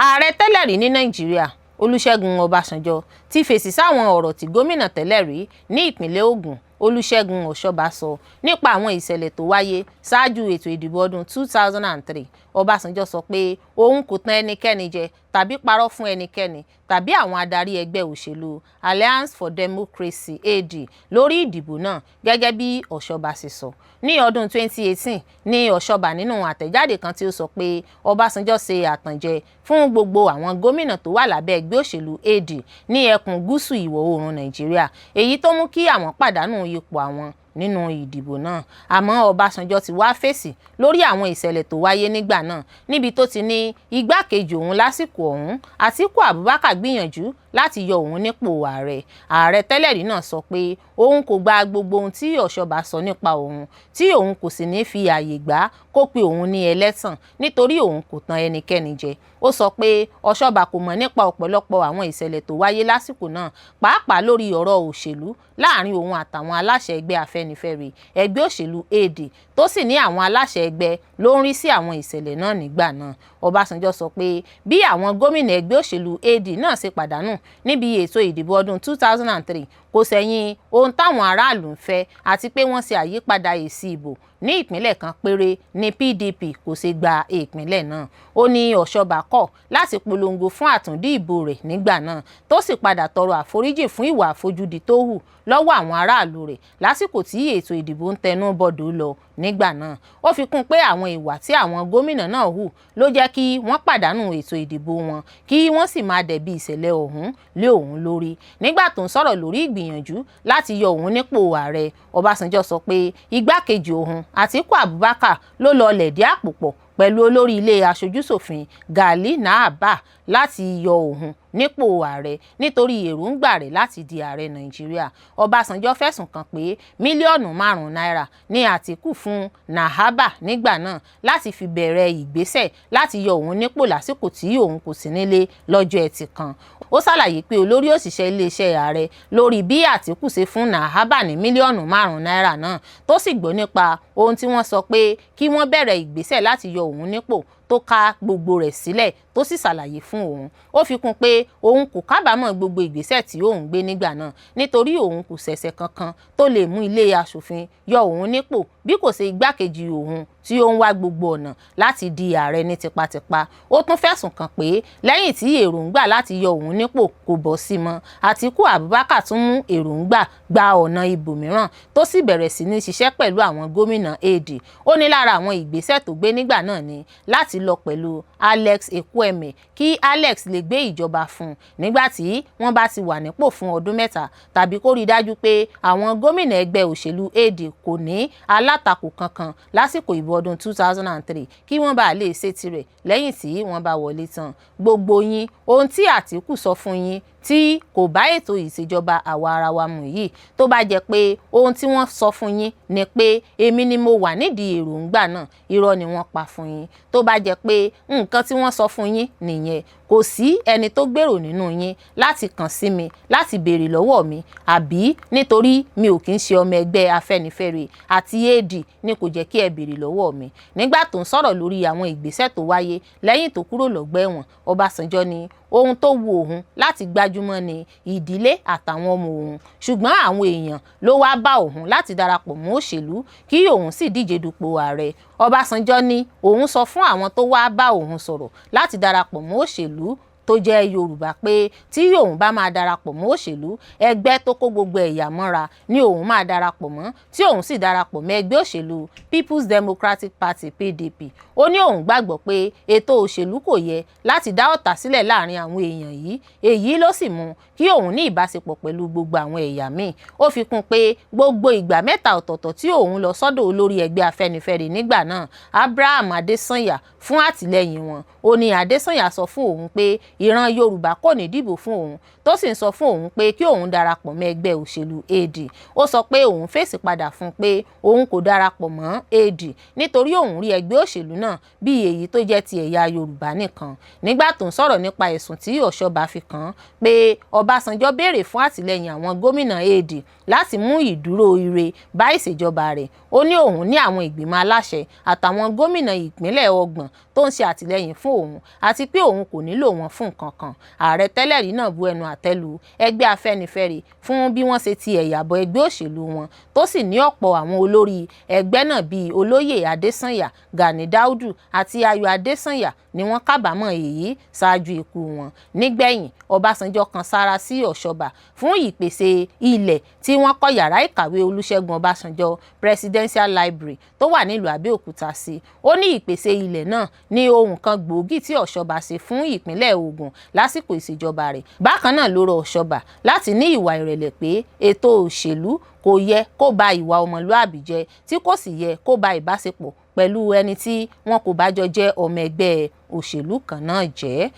Ààrẹ tẹ́lẹ̀ rí ní Nàìjíríà Olúṣẹ́gun Ọbásanjọ́ ti fèsì sáwọn ọ̀rọ̀ tí gómìnà tẹ́lẹ̀ rí ní ìpínlẹ̀ Ògùn Olúṣẹ́gun Ọ̀ṣọ́bà sọ nípa àwọn ìṣẹ̀lẹ̀ tó wáyé ṣáájú ètò ìdìbò ọdún 2003. Ọbásanjọ́ sọ pé òun kò tàn ẹnikẹ́ni jẹ tàbí parọ́ fún ẹnikẹ́ni tàbí àwọn adarí ẹgbẹ́ òṣèlú Alliance for Democracy AD lórí ìdìbò náà, gẹ́gẹ́ bí Ọ̀ṣọ́bà ṣe sọ. Ní ọdún 2018 ní Ọ̀ṣọ́bà nínú àtẹ̀jáde kan tí ó sọ pé Ọbásanjọ́ ṣe àtànjẹ fún gbogbo àwọn gómìnà tó wà lábẹ́ ẹgbẹ́ òṣèlú AD ní ẹkùn gúúsù ìwọ̀ oòrùn Nàìjíríà, èyí tó mú kí àwọn pàdánù ipò àwọn nínú ìdìbò náà. Àmọ́ Ọbásanjọ́ ti wá fèsì lórí àwọn ìṣẹ̀lẹ̀ tó wáyé nígbà náà, níbi tó ti ní igbákejì òun lásìkò ọ̀hún Àtíkù Abubakar gbìyànjú láti yọ òun nípò ààrẹ. Ààrẹ tẹ́lẹ̀ rí náà sọ pé òun kò gba gbogbo ohun tí Ọ̀ṣọ́bà sọ nípa òun, tí òun kò sì ní fi ààyè gbà kó pe òun ní ẹlẹ́tàn nítorí òun kò tàn ẹnikẹ́ni jẹ. Ó sọ pé Ọ̀ṣọ́bà kò mọ̀ nípa ọ̀pọ̀lọpọ̀ àwọn ìṣẹ̀lẹ̀ tó wáyé lásìkò náà, pàápàá lórí ọ̀rọ̀ òṣèlú láàrin òun àtàwọn aláṣẹ ẹgbẹ́ Afẹ́nifẹ́re, ẹgbẹ́ òṣèlú AD tó sì ní àwọn aláṣẹ ẹgbẹ́ ló ń rí sí àwọn ìṣẹ̀lẹ̀ náà nígbà náà. Ọbásanjọ́ sọ pé bí àwọn gómìnà ẹgbẹ́ òṣèlú AD náà ṣe pàdánù níbi ètò ìdìbò ọdún 2003, kò sẹ́yìn ohun táwọn aráàlú ń fẹ́ àti pé wọ́n ṣe àyípadà èsì ìbò ní ìpínlẹ̀ kan péré ní PDP kò ṣe gba ìpínlẹ̀ náà. Ó ní Ọ̀ṣọ́bà kọ̀ láti polongo fún àtúndì ìbò rẹ̀ nígbà náà tó sì padà tọrọ àforíjì fún ìwà àfojúdi tó hù lọ́wọ́ àwọn aráàlú rẹ̀ lásìkò tí ètò ìdìbò ń tẹnu bọ̀dọ̀ lọ nígbà náà. Ó fi kún pé àwọn ìwà tí àwọn gómìnà náà hù ló jẹ́ kí wọ́n pàdánù ètò ìdìbò wọn kí wọ́n sì máa dẹ̀bi ìṣẹ̀lẹ̀ ọ̀hún lé òun lórí. Nígbà tó ń sọ̀rọ̀ lórí ìgbìyànjú láti yọ òun nípò ààrẹ, Ọbásanjọ́ sọ pé igbákejì òun Àtíkù Abubakar ló lọ lẹ̀dí àpò pọ̀ pẹ̀lú olórí ilé aṣojúṣòfin Gali Nahaba láti yọ òun nípò ààrẹ nítorí èròǹgbà rẹ̀ láti di ààrẹ Nàìjíríà. Ọbásanjọ́ fẹ̀sùn kàn pé mílíọ̀nù 5 náírà ní Àtíkù fún Nahaba nígbà náà láti fi bẹ̀rẹ̀ ìgbésẹ̀ láti yọ òun nípò lásìkò tí òun kò sí nílé lọ́jọ́ Ẹtì kan. Ó ṣàlàyé pé olórí òṣìṣẹ́ iléeṣẹ́ ààrẹ lórí bí Àtíkù ṣe fún Nahaba ní mílíọ̀nù 5 náírà náà tó sì gbọ́ nípa ohun tí wọ́n sọ pé kí wọ́n bẹ̀rẹ̀ ìgbésẹ̀ láti yọ òun nípò tó ká gbogbo rẹ̀ sílẹ̀ tó sì ṣàlàyé fún òun. Ó fi kún pé òun kò kábàámọ̀ gbogbo ìgbésẹ̀ tí òun gbé nígbà náà nítorí òun kò ṣẹ̀ṣẹ̀ kankan tó lè mú ilé aṣòfin yọ òun nípò bí kò ṣe igbákejì òun tí ó ń wá gbogbo ọ̀nà láti di ààrẹ ní tipátipá. Ó tún fẹ̀sùn kàn pé lẹ́yìn tí èròǹgbà láti yọ òun nípò kò bọ́ sí mọ́, Àtíkù Abubakar tún mú èròǹgbà gba ọ̀nà ibòmíràn tó sì bẹ̀rẹ̀ sí ní ṣiṣẹ́ pẹ̀lú àwọn gómìnà AD. Ó ní lára àwọn ìgbésẹ̀ tó gbé nígbà náà ni láti lọ pẹ̀lú Alex Ekwueme kí Alex lè gbé ìjọba fún nígbà tí wọ́n bá ti wà nípò fún ọdún 3 tàbí kó rí dájú pé àwọn gómìnà ẹgbẹ́ òṣèlú AD kò ní alátakò kankan lásìkò ìbò ọdún 2003 kí wọ́n bá lè ṣe tirẹ̀ lẹ́yìn tí wọ́n bá wọlé tán. Gbogbo yín ohun tí Àtíkù sọ fún yín tí kò bá ètò ìṣèjọba àwa ara wa mu yìí tó bá jẹ́ pé ohun tí wọ́n sọ fún yín ni pé èmi ni mo wà nídìí èròǹgbà náà, irọ́ ni wọ́n pa fún yín. Tó bá jẹ́ pé nǹkan tí wọ́n sọ fún yín nìyẹn, kò sí ẹni tó gbèrò nínú yín láti kàn sí mi láti béèrè lọ́wọ́ mi àbí nítorí mi ò kí ń ṣe ọmọ ẹgbẹ́ Afẹ́nifẹ́re àti AD ni kò jẹ́ kí ẹ béèrè lọ́wọ́ mi. Nígbà tó ń sọ̀rọ̀ lórí àwọn ìgbésẹ̀ tó wáyé lẹ́yìn tó kúrò lọ́gbà ẹ̀wọ̀n, Ọbásanjọ́ ní ohun tó wu òun láti gbájúmọ́ ni ìdílé àtàwọn ọmọ òun, ṣùgbọ́n àwọn èèyàn ló wá bá òun láti darapọ̀ mọ́ òṣèlú kí òun sì díje dupò ààrẹ. Ọbásanjọ́ ní òun sọ fún àwọn tó wá bá òun sọ̀rọ̀ láti darapọ̀ mọ́ òṣèlú tó jẹ́ Yorùbá pé tí òun bá máa darapọ̀ mọ́ òṣèlú, ẹgbẹ́ tó kó gbogbo ẹ̀yà mọ́ra ni òun máa darapọ̀ mọ́, tí òun sì darapọ̀ mọ́ ẹgbẹ́ òṣèlú People's Democratic Party PDP. Ó ní òun gbàgbọ́ pé ètò òṣèlú kò yẹ láti dá ọ̀tá sílẹ̀ láàrin àwọn èèyàn yìí, èyí ló sì mú kí òun ní ìbáṣepọ̀ pẹ̀lú gbogbo àwọn ẹ̀yà míì. Ó fi kún pé gbogbo ìgbà 3 ọ̀tọ̀ọ̀tọ̀ tí òun lọ sọ́dọ̀ olórí ẹgbẹ́ Afẹ́nifẹ́re nígbà náà, Abraham Adesanya, fún àtìlẹ́yìn wọn. Ó ní Adesanya sọ fún òun pé ìran Yorùbá kò ní dìbò fún òun tó sì ń sọ fún òun pé kí òun darapọ̀ mọ́ ẹgbẹ́ òṣèlú AD. Ó sọ pé òun fèsì padà fún pé òun kò darapọ̀ mọ́ AD nítorí òun rí ẹgbẹ́ òṣèlú náà bí èyí tó jẹ́ ti ẹ̀yà Yorùbá nìkan. Nígbà tó ń sọ̀rọ̀ nípa ẹ̀sùn tí Ọ̀ṣọ́bà fi kàn án pé Ọbásanjọ́ béèrè fún àtìlẹ́yìn àwọn gómìnà AD láti mú ìdúró ire bá ìṣèjọba rẹ̀, ó ní òun ní àwọn ìgbìmọ̀ aláṣẹ àtàwọn gómìnà ìpínlẹ̀ 30 tó ń ṣe àtìlẹ́yìn fún òun àti pé òun kò nílò wọn fún nǹkan kan. Ààrẹ tẹ́lẹ̀ rí náà bu ẹnu àtẹ́lu ẹgbẹ́ Afẹ́nifẹ́re fún bí wọ́n ṣe ti ẹ̀yà bọ ẹgbẹ́ òṣèlú wọn tó sì ní ọ̀pọ̀ àwọn olórí ẹgbẹ́ náà bíi Olóyè Adésànyà, Gani Daudu àti Ayọ̀ Adésànyà ni wọ́n kábàámọ̀ èyí ṣáájú ikú wọn. Nígbẹ̀yìn, Ọbásanjọ́ kan sára sí Ọ̀ṣọ́bà fún ìpèsè ilẹ̀ tí wọ́n kọ́ yàrá ìkàwé Olúṣẹ́gun Ọbásanjọ́ Presidential Library tó wà nílùú Abẹ́òkúta sí. Ó ní ìpèsè ilẹ̀ náà ní ohun kan gbòógì tí Ọ̀ṣọ́bà ṣe fún ìpínlẹ̀ Ògùn lásìkò ìṣèjọba rẹ̀. Bákan náà ló rọ Ọ̀ṣọ́bà láti ní ìwà ìrẹ̀lẹ̀ pé ètò òṣèlú kò yẹ kó ba ìwà ọmọlúàbí jẹ́ tí kò sì yẹ kó ba ìbáṣepọ̀ pẹ̀lú ẹni tí wọn kò bá jọ jẹ́ ọmọ ẹgbẹ́ òṣèlú kan náà jẹ́.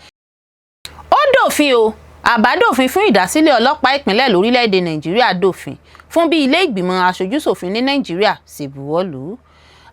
Ó dòfin o, àbádòfin fún ìdásílẹ̀ ọlọ́pàá ìpínlẹ̀ lórílẹ̀‐èdè Nàìjíríà dòfin fún bí ilé ìgbìmọ̀ aṣojúṣòfin ní Nàìjíríà sì buwọ́lù.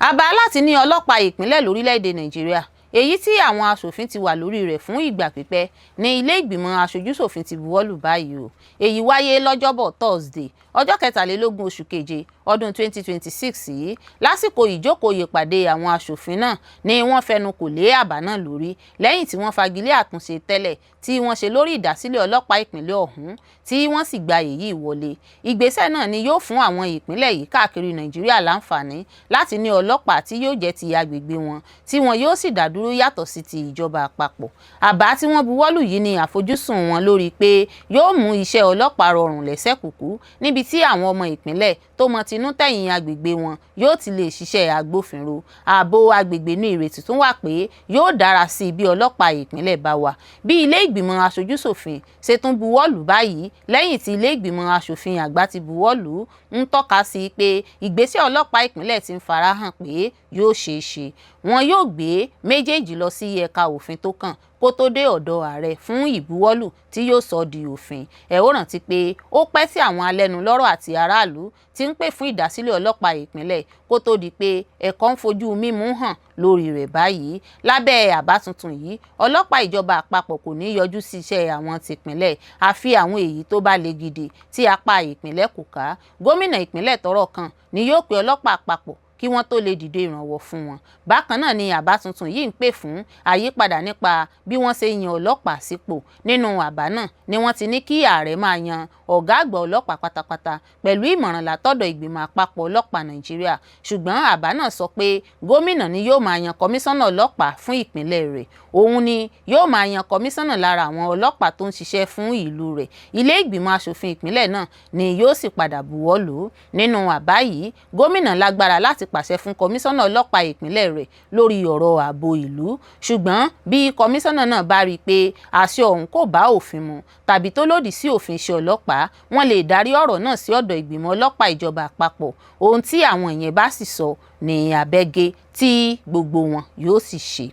Àbá láti ní ọlọ́pàá ìpínlẹ̀ lórílẹ̀‐èdè Nàìjíríà èyí tí àwọn aṣòfin ti wà lórí rẹ̀ fún ìgbà pípẹ́ ní ilé ìgbìmọ̀ aṣojúṣòfin ti buwọ́lù báyìí o. Èyí wáyé lọ́jọ́bọ̀ Thursday ọjọ́ 23 oṣù keje ọdún 2026 yìí. Lásìkò ìjókòó ìpàdé àwọn aṣòfin náà ni wọ́n fẹnu kò lé àbá náà lórí lẹ́yìn tí wọ́n fagilé àtúnṣe tẹ́lẹ̀ tí wọ́n ṣe lórí ìdásílẹ̀ ọlọ́pàá ìpínlẹ̀ ọ̀hún tí wọ́n sì gba èyí wọlé. Ìgbésẹ̀ náà ni yóò fún àwọn ìpínlẹ̀ yìí káàkiri Nàìjíríà láǹfààní láti ní ọlọ́pàá tí yóò jẹ́ ti agbègbè wọn tí wọn yóò sì dádúró yàtọ̀ sí ti ìjọba àpapọ̀. Àbá tí wọ́n buwọ́lù yìí ni àfojúsùn wọn lórí pé yóò mú iṣẹ́ ọlọ́pàá rọrùn lẹ́sẹ̀ kúkú níbi tí àwọn ọmọ ìpínlẹ̀ tó mọ tinú tẹ̀yìn agbègbè wọn yóò ti lè ṣiṣẹ́ agbófinró. Ààbò agbègbè ní ìrètí tún wà pé yóò dára sí i bí ọlọ́pàá ìpínlẹ̀ bá wà. Bí ilé ìgbìmọ̀ aṣojúṣòfin ṣe tún buwọ́lù báyìí lẹ́yìn tí ilé ìgbìmọ̀ aṣòfin àgbà ti buwọ́lù ń tọ́ka sí pé ìgbésẹ̀ ọlọ́pàá ìpínlẹ̀ ti ń farahàn pé yóò ṣeé ṣe. Wọn yóò gbé méjèèjì lọ sí ẹ̀ka òfin tó kàn kó tó dé ọ̀dọ̀ ààrẹ fún ìbuwọ́lù tí yóò sọ di òfin. Ẹ ó rántí pé ó pẹ́ tí àwọn alẹ́nulọ́rọ̀ àti aráàlú ti ń pè fún ìdásílẹ̀ ọlọ́pàá ìpínlẹ̀ kó tó di pé ẹ̀kọ́ ń fojú mímú hàn lórí rẹ̀ báyìí. Lábẹ́ àbá tuntun yìí, ọlọ́pàá ìjọba àpapọ̀ kò ní yọjú sí iṣẹ́ àwọn tìpínlẹ̀ àfi àwọn èyí tó bá le gidi tí apá ìpínlẹ̀ kò ká. Gómìnà ìpínlẹ̀ tọ́rọ̀ kàn ni yóò pe ọlọ́pàá àpapọ̀ kí wọ́n tó lè dìde ìrànwọ́ fún wọn. Bákan náà ni àbá tuntun yìí ń pè fún àyípadà nípa bí wọ́n ṣe yan ọlọ́pàá sípò. Nínú àbá náà ni wọ́n ti ní kí ààrẹ máa yan ọ̀gá àgbà ọlọ́pàá pátápátá pẹ̀lú ìmọ̀ràn látọ̀dọ̀ ìgbìmọ̀ àpapọ̀ ọlọ́pàá Nàìjíríà. Ṣùgbọ́n àbá náà sọ pé gómìnà ni yóò máa yan kọmíṣánná ọlọ́pàá fún ìpínlẹ̀ rẹ̀. Òun ni yóò máa yan kọmíṣánná lára àwọn ọlọ́pàá tó ń ṣiṣẹ́ fún ìlú rẹ̀. Ilé ìgbìmọ̀ aṣòfin ìpínlẹ̀ náà ni yóò sì padà buwọ́lù. Nínú àbá yìí, gómìnà lágbára láti pàṣẹ fún kọmíṣánná ọlọ́pàá ìpínlẹ̀ rẹ̀ lórí ọ̀rọ̀ ààbò ìlú. Ṣùgbọ́n bí kọmíṣánná náà bá rí i pé àṣẹ ọ̀hún kò bá òfin mu tàbí tó lòdì sí òfin iṣẹ́ ọlọ́pàá, wọ́n lè darí ọ̀rọ̀ náà sí ọ̀dọ̀ ìgbìmọ̀ ọlọ́pàá ìjọba àpapọ̀. Ohun tí àwọn ìyẹn bá sì sọ ní abẹ́gẹ́ tí gbogbo wọn yóò sì ṣe.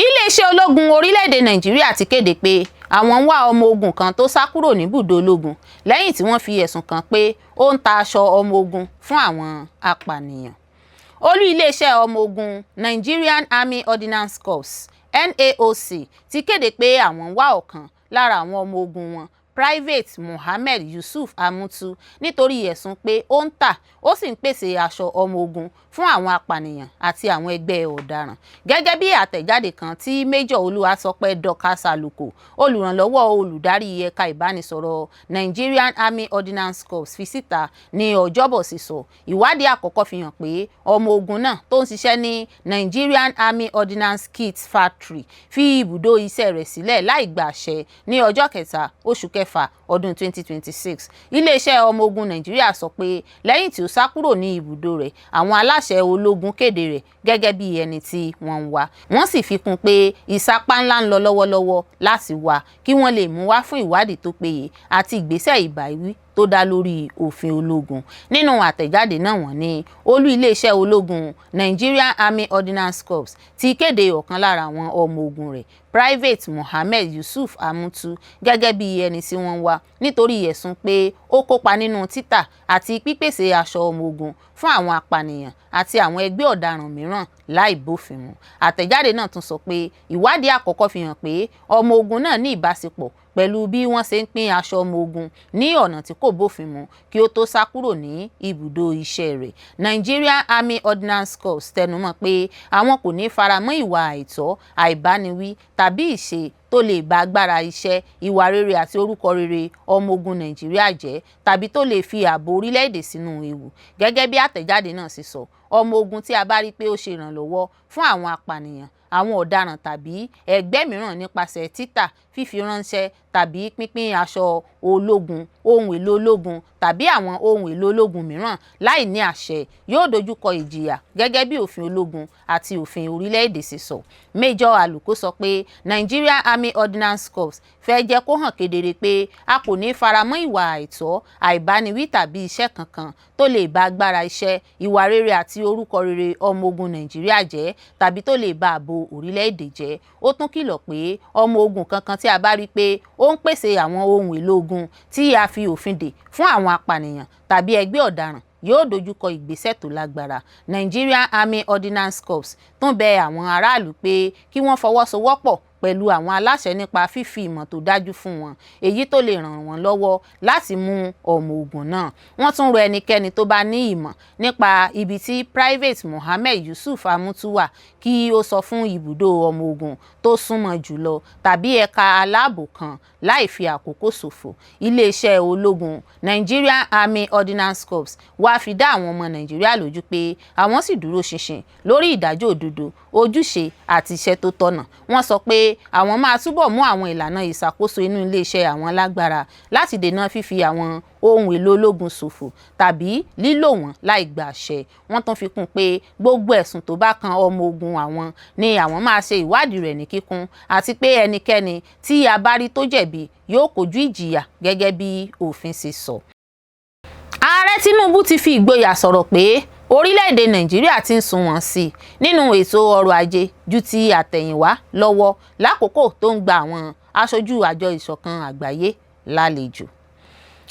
Iléeṣẹ́ ológun orílẹ̀-èdè Nàìjíríà ti kéde pé àwọn ń wá ọmọ ogun kan tó sá kúrò níbùdó ológun lẹ́yìn tí wọ́n fi ẹ̀sùn kàn pé ó ń ta aṣọ ọmọ ogun fún àwọn apànìyàn. Olú iléeṣẹ́ ọmọ ogun Nigerian Army Ordnance Corps NAOC ti kéde pé àwọn ń wá ọ̀kan lára àwọn ọmọ ogun wọn, Private Mohammed Yusuf Amutu, nítorí ẹ̀sùn pé ó ń tà ó sì ń pèsè aṣọ ọmọ ogun fún àwọn apànìyàn àti àwọn ẹgbẹ́ ọ̀daràn. Gẹ́gẹ́ bí àtẹ̀jáde kan tí Major Olúwaṣọpẹ́ Dorcas Àlùkò, olùrànlọ́wọ́ olùdarí ẹ̀ka ìbánisọ̀rọ̀ Nigerian Army Ordnance Corps fi síta ní Ọjọ́bọ̀ sísọ, ìwádìí àkọ́kọ́ fi hàn pé ọmọ ogun náà tó ń ṣiṣẹ́ ní Nigerian Army Ordnance Kit Factory fi ibùdó iṣẹ́ rẹ̀ sílẹ̀ láì gba àṣẹ ní ọjọ́ kẹta oṣù kẹfà ọdún 2026. Iléeṣẹ́ ọmọ ogun Nàìjíríà sọ pé lẹ́yìn tí ó sá kúrò ní ibùdó rẹ̀, àwọn aláṣẹ ológun kéde rẹ̀ gẹ́gẹ́ bí ẹni tí wọ́n ń wá. Wọ́n sì fi kún pé ìsapá ńlá ń lọ lọ́wọ́lọ́wọ́ láti wá kí wọ́n lè mú wá fún ìwádìí tó péye àti ìgbésẹ̀ ìbáwí tó dá lórí òfin ológun. Nínú àtẹ̀jáde náà wọ́n ní olú iléeṣẹ́ ológun Nigerian Army Ordnance Corps ti kéde ọ̀kan lára àwọn ọmọ ogun rẹ̀, Private Mohammed Yusuf Amutu, gẹ́gẹ́ bí ẹni tí wọ́n ń wá nítorí ẹ̀sùn pé ó kópa nínú títà àti pípèsè aṣọ ọmọ ogun fún àwọn apànìyàn àti àwọn ẹgbẹ́ ọ̀daràn mìíràn láì bófin mu. Àtẹ̀jáde náà tún sọ pé ìwádìí àkọ́kọ́ fi hàn pé ọmọ ogun náà ní ìbáṣepọ̀ pẹ̀lú bí wọ́n ṣe ń pín aṣọ ọmọ ogun ní ọ̀nà tí kò bófin mu kí ó tó sá kúrò ní ibùdó iṣẹ́ rẹ̀. Nigerian Army Ordnance Corps tẹnumọ́ pé àwọn kò ní faramọ́ ìwà àìtọ́, àìbániwí tàbí ìṣe tó lè ba agbára iṣẹ́, ìwà rere àti orúkọ rere ọmọ ogun Nàìjíríà jẹ́ tàbí tó lè fi ààbò orílẹ̀-èdè sínú ewu. Gẹ́gẹ́ bí àtẹ̀jáde náà ṣe sọ, ọmọ ogun tí a bá rí pé ó ṣe ìrànlọ́wọ́ fún àwọn apànìyàn, àwọn ọ̀daràn tàbí ẹgbẹ́ mìíràn nípasẹ̀ títà, fífi ránṣẹ́ tàbí pínpín aṣọ ológun, ohun èlò ológun tàbí àwọn ohun èlò ológun mìíràn láì ní àṣẹ yóò dojúkọ ìjìyà gẹ́gẹ́ bí òfin ológun àti òfin orílẹ̀-èdè ṣe sọ. Major Àlùkò sọ pé Nigerian Army Ordnance Corps fẹ́ jẹ́ kó hàn kedere pé a kò ní faramọ́ ìwà àìtọ́, àìbániwí tàbí iṣẹ́ kankan tó lè ba agbára iṣẹ́, ìwà rere àti orúkọ rere ọmọ ogun Nàìjíríà jẹ́ tàbí tó lè ba ààbò orílẹ̀-èdè jẹ́. Ó tún kìlọ̀ pé ọmọ ogun kankan tí a bá rí pé ó ń pèsè àwọn ohun èlò ogun tí a fi òfin dè fún àwọn apànìyàn tàbí ẹgbẹ́ ọ̀daràn yóò dojúkọ ìgbésẹ̀ tó lágbára. Nigerian Army Ordnance Corps tún bẹ àwọn aráàlú pé kí wọ́n fọwọ́sowọ́pọ̀ pẹ̀lú àwọn aláṣẹ nípa fífi ìmọ̀ tó dájú fún wọn èyí tó lè ràn wọ́n lọ́wọ́ láti mú ọmọ ogun náà. Wọ́n tún rọ ẹnikẹ́ni tó bá ní ìmọ̀ nípa ibi tí Private Mohammed Yusuf Amutu wà kí ó sọ fún ibùdó ọmọ ogun tó súnmọ́ jùlọ tàbí ẹ̀ka aláàbò kan láì fi àkókò ṣòfò. Iléeṣẹ́ ológun Nigerian Army Ordnance Corps wá fi dá àwọn ọmọ Nàìjíríà lójú pé àwọn sì dúró ṣinṣin lórí ìdájọ́ òdodo, ojúṣe àti iṣẹ́ tó tọ́nà. Wọ́n sọ pé àwọn máa túbọ̀ mú àwọn ìlànà ìṣàkóso inú iléeṣẹ́ àwọn lágbára láti dènà fífi àwọn ohun èlò ológun ṣòfò tàbí lílò wọn láì gba àṣẹ. Wọ́n tún fi kún pé gbogbo ẹ̀sùn tó bá kan ọmọ ogun àwọn ni àwọn máa ṣe ìwádìí rẹ̀ ní kíkún àti pé ẹnikẹ́ni tí a bá rí tó jẹ̀bi yóò kojú ìjìyà gẹ́gẹ́ bí òfin ṣe sọ. Ààrẹ Tinubu ti fi ìgboyà sọ̀rọ̀ pé orílẹ̀-èdè Nàìjíríà ti ń sunwọ̀n sí i nínú ètò ọrọ̀ ajé ju ti àtẹ̀yìnwá lọ́wọ́ lákòókò tó ń gba àwọn aṣojú àjọ ìṣọ̀kan àgbáyé lálejò.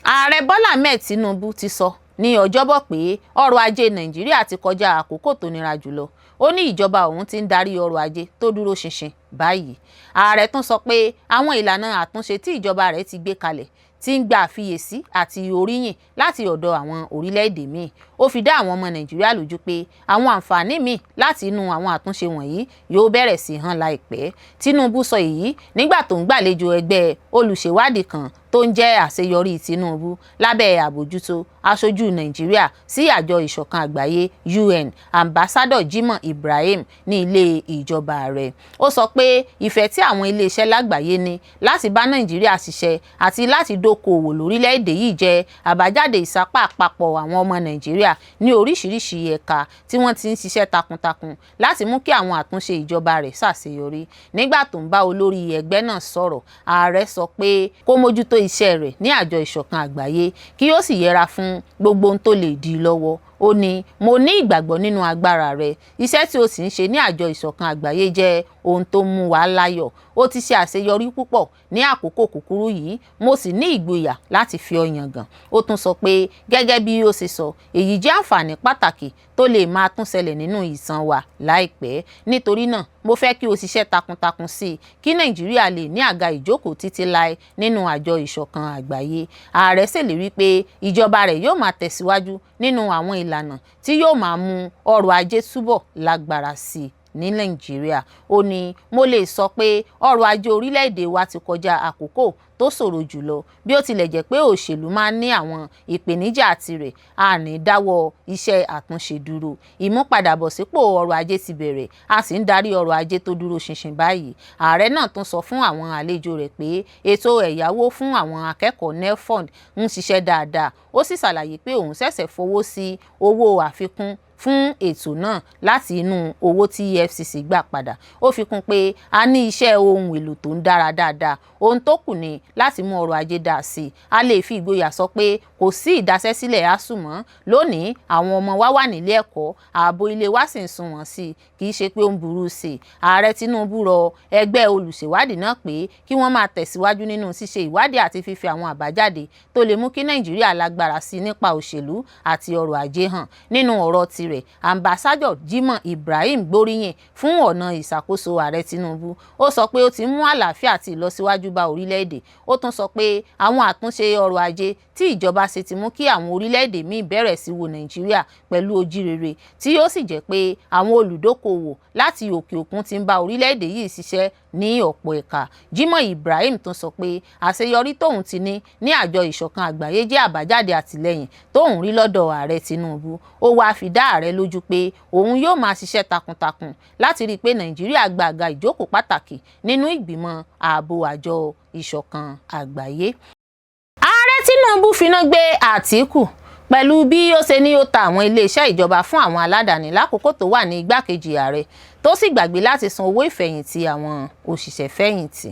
Ààrẹ Bọ́lá Ahmed Tinubu ti sọ ní Ọjọ́bọ̀ pé ọrọ̀ ajé Nàìjíríà ti kọjá àkókò tó nira jùlọ. Ó ní ìjọba òun ti ń darí ọrọ̀ ajé tó dúró ṣinṣin báyìí. Ààrẹ tún sọ pé àwọn ìlànà àtúnṣe tí ìjọba rẹ̀ ti gbé kalẹ̀ ti ń gba àfiyèsí àti oríyìn láti ọ̀dọ̀ àwọn orílẹ̀-èdè míì. Ó fi dá àwọn ọmọ Nàìjíríà lójú pé àwọn àǹfààní míì láti inú àwọn àtúnṣe wọ̀nyí yóò bẹ̀rẹ̀ sí hàn láìpẹ́. Tinubu sọ èyí nígbà tó ń gbàlejò ẹgbẹ́ olùṣèwádìí kan tó ń jẹ́ àṣeyọrí Tinubu lábẹ́ àbójútó aṣojú Nàìjíríà sí àjọ ìṣọ̀kan àgbáyé UN Ambassador Jimoh Ibrahim ní ilé ìjọba rẹ̀. Ó sọ pé ìfẹ́ tí àwọn iléeṣẹ́ lágbàáyé ní láti bá Nàìjíríà ṣiṣẹ́ àti láti dókòwò lórílẹ̀-èdè yìí jẹ́ àbájáde ìsapá àpapọ̀ àwọn ọmọ Nàìjíríà ní oríṣiríṣi ẹ̀ka tí wọ́n ti ń ṣiṣẹ́ takuntakun láti mú kí àwọn àtúnṣe ìjọba rẹ̀ ṣàṣeyọrí. Nígbà tó ń bá olórí ẹgbẹ́ náà sọ̀rọ̀, ààrẹ sọ pé kó mójútó iṣẹ́ rẹ̀ ní àjọ ìṣọ̀kan àgbáyé kí ó sì yẹra fún gbogbo ohun tó lè dí i lọ́wọ́. Ó ní mo ní ìgbàgbọ́ nínú agbára rẹ̀. Iṣẹ́ tí o sì ń ṣe ní àjọ ìṣọ̀kan àgbáyé jẹ́ ohun tó mú wa láyọ̀. Ó ti ṣe àṣeyọrí púpọ̀ ní àkókò kúkúrú yìí, mo sì ní ìgboyà láti fi ọ yangàn. Ó tún sọ pé gẹ́gẹ́ bí ó ṣe sọ, èyí jẹ́ àǹfààní pàtàkì tó lè máa tún ṣẹlẹ̀ nínú ìtàn wa láìpẹ́. Nítorí náà mo fẹ́ kí o ṣiṣẹ́ takuntakun sí i kí Nàìjíríà lè ní àga ìjókòó títí láé nínú àjọ ìṣọ̀kan àgbáyé. Ààrẹ ṣèlérí pé ìjọba rẹ̀ yóò máa tẹ̀síwájú nínú àwọn ìlànà tí yóò máa mú ọrọ̀ ajé túbọ̀ lágbára sí i ní Nàìjíríà. Ó ní mo lè sọ pé ọrọ̀ ajé orílẹ̀-èdè wa ti kọjá àkókò tó ṣòro jùlọ. Bí ó tilẹ̀ jẹ́ pé òṣèlú máa ń ní àwọn ìpèníjà tirẹ̀, a ní dáwọ́ iṣẹ́ àtúnṣe dúró. Ìmúpadàbọ̀sípò ọrọ̀ ajé ti bẹ̀rẹ̀, a sì ń darí ọrọ̀ ajé tó dúró ṣinṣin báyìí. Ààrẹ náà tún sọ fún àwọn àlejò rẹ̀ pé ètò ẹ̀yáwó fún àwọn akẹ́kọ̀ọ́ NEFund ń ṣiṣẹ́ dáadáa. Ó sì ṣàlàyé pé òun ṣẹ̀ṣẹ̀ fowó sí owó àfikún fún ètò náà láti inú owó tí EFCC gbà padà. Ó fi kún pé a ní iṣẹ́ ohun èlò tó ń dára dáadáa. Ohun tó kù ni láti mú ọrọ̀ ajé dà sí i. A lè fi ìgboyà sọ pé kò sí ìdaṣẹ́sílẹ̀ ASUU mọ́. Lónìí àwọn ọmọ wa wà nílé ẹ̀kọ́, ààbò ilé wa sì ń sunwọ̀n sí i, kì í ṣe pé ó ń burú sí i. Ààrẹ Tinubu rọ ẹgbẹ́ olùṣèwádìí náà pé kí wọ́n máa tẹ̀síwájú nínú ṣíṣe ìwádìí àti fífi àwọn àbájáde tó lè mú kí Nàìjíríà lágbára sí i nípa òṣèlú àti ọrọ̀ ajé hàn. Nínú ọ̀rọ̀ tirẹ̀, Ambassador Jimoh Ibrahim gbóríyìn fún ọ̀nà ìṣàkóso ààrẹ Tinubu. Ó sọ pé ó ti mú àlàáfíà àti ìlọsíwájú bá orílẹ̀-èdè. Ó tún sọ pé àwọn àtúnṣe ọrọ̀ ajé tí ìjọba ṣe ti mú kí àwọn orílẹ̀-èdè míì bẹ̀rẹ̀ sí wo Nàìjíríà pẹ̀lú ojú rere, tí yóò sì jẹ́ pé àwọn olùdókòwò láti òkè òkun ti ń bá orílẹ̀-èdè yìí ṣiṣẹ́ ní ọ̀pọ̀ ẹ̀ka. Jimoh Ibrahim tún sọ pé àṣeyọrí tóun ti ní àjọ ìṣọ̀kan àgbáyé jẹ́ àbájáde àtìlẹ́yìn tóun rí lọ́dọ̀ ààrẹ Tinubu. Ó wáá fi dá ààrẹ lójú pé òun yóò máa ṣiṣẹ́ takuntakun láti rí i pé Nàìjíríà gba àga ìjókòó pàtàkì nínú ìgbìmọ̀ ààbò àjọ ìṣọ̀kan àgbáyé. Ààrẹ Tinubu finá gbé Àtíkù pẹ̀lú bí ó ṣe ní ó ta àwọn iléeṣẹ́ ìjọba fún àwọn aládàáni lákòókò tó wà ní igbákejì ààrẹ tó sì gbàgbé láti san owó ìfẹ̀yìntì àwọn òṣìṣẹ́ fẹ̀yìntì.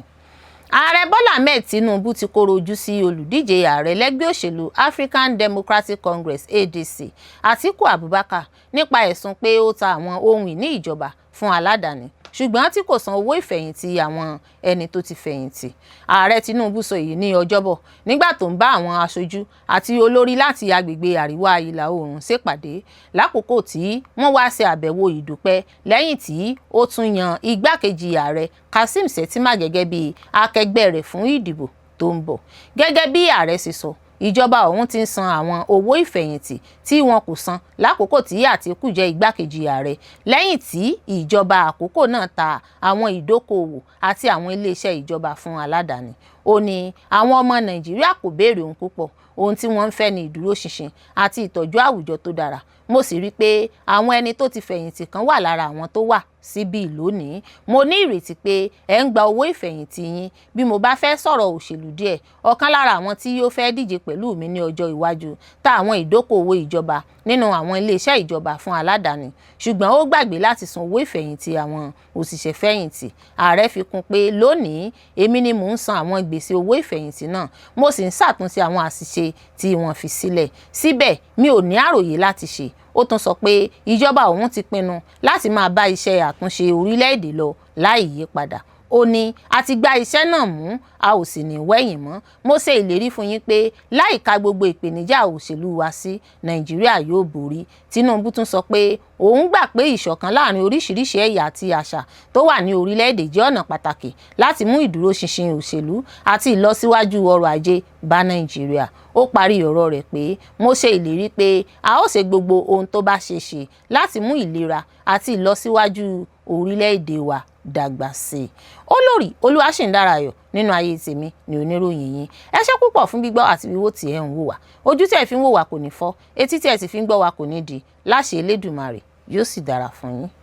Ààrẹ Bọ́lá Ahmed Tinubu ti koro ojú sí olùdíje ààrẹ lẹ́gbẹ́ òṣèlú African Democratic Congress ADC Atiku Abubakar nípa ẹ̀sùn pé ó ta àwọn ohun ìní ìjọba fún aládàáni. ṣùgbọ́n tí kò san owó ìfẹ̀yìntì àwọn ẹni tó ti fẹ̀yìntì. Ààrẹ Tinubu sọ èyí ní Ọjọ́bọ̀ nígbà tó ń bá àwọn aṣojú àti olórí láti agbègbè àríwá ìlà oòrùn ṣèpàdé lákòókò tí wọ́n wá ṣe àbẹ̀wò ìdúpẹ́ lẹ́yìn tí ó tún yan igbákejì ààrẹ Kasim Shettima gẹ́gẹ́ bí akẹgbẹ́ rẹ̀ fún ìdìbò tó ń bọ̀. Gẹ́gẹ́ bí ààrẹ ṣe sọ, ìjọba ọ̀hún ti ń san àwọn owó ìfẹ̀yìntì tí wọn kò san lákòókò tí Àtíkù jẹ́ igbákejì ààrẹ lẹ́yìn tí ìjọba àkókò náà ta àwọn ìdókòwò àti àwọn iléeṣẹ́ ìjọba fún aládàáni. Ó ní àwọn ọmọ Nàìjíríà kò béèrè ohun púpọ̀, ohun tí wọ́n ń fẹ́ ní ìdúróṣinṣin àti ìtọ́jú àwùjọ tó dára. Mo sì rí i pé àwọn ẹni tó ti fẹ̀yìntì kan wà lára àwọn tó wà síbí lónìí. Mo ní ìrètí pé ẹ ń gba owó ìfẹ̀yìntì yín. Bí mo bá fẹ́ sọ̀rọ̀ òṣèlú díẹ̀, ọ̀kan lára àwọn tí yóò fẹ́ díje pẹ̀lú mi ní ọjọ́ iwájú ta àwọn ìdókòwò ìjọba nínú àwọn iléeṣẹ́ ìjọba fún aládàáni, ṣùgbọ́n ó gbàgbé láti san owó ìfẹ̀yìntì àwọn òṣìṣẹ́ fẹ̀yìntì. Ààrẹ fi kún pé lónìí èmi ni mò ń san àwọn gbèsè owó ìfẹ̀yìntì náà, mo sì ń ṣàtúnṣe àwọn àṣìṣe tí wọ́n fi sílẹ̀. Síbẹ̀ mi ò ní àròyé láti ṣe. Ó tún sọ pé ìjọba òun ti pinnu láti máa bá iṣẹ́ àtúnṣe orílẹ̀-èdè lọ láì yí padà. Ó ní a ti gba iṣẹ́ náà mú, a ò sì ní wẹ̀yìn mọ́. Mo ṣe ìlérí fún yín pé láìka gbogbo ìpèníjà òṣèlú wa sí, Nàìjíríà yóò borí. Tinubu tún sọ pé òun gbà pé ìṣọ̀kan láàrin oríṣiríṣi ẹ̀yà àti àṣà tó wà ní orílẹ̀-èdè jẹ́ ọ̀nà pàtàkì láti mú ìdúróṣinṣin òṣèlú àti ìlọsíwájú ọrọ̀ ajé bá Nàìjíríà. Ó parí ọ̀rọ̀ rẹ̀ pé mo ṣe ìlérí pé a ó ṣe gbogbo ohun tó bá ṣe ṣe láti mú ìlera àti ìlọsíwájú orílẹ̀-èdè wa dàgbà sí i. Olórí Olúwaṣìndáráyọ̀ nínú ayé tèmi ni oníròyìn yín. Ẹ ṣé púpọ̀ fún gbígbọ́ àti wíwò tí ẹ ń wò wá. Ojú tí ẹ fi ń wò wá kò ní fọ́, etí tí ẹ sì fi ń gbọ́ wá kò ní di. Láṣẹ Elédùmarè yóò sì dára fún yín.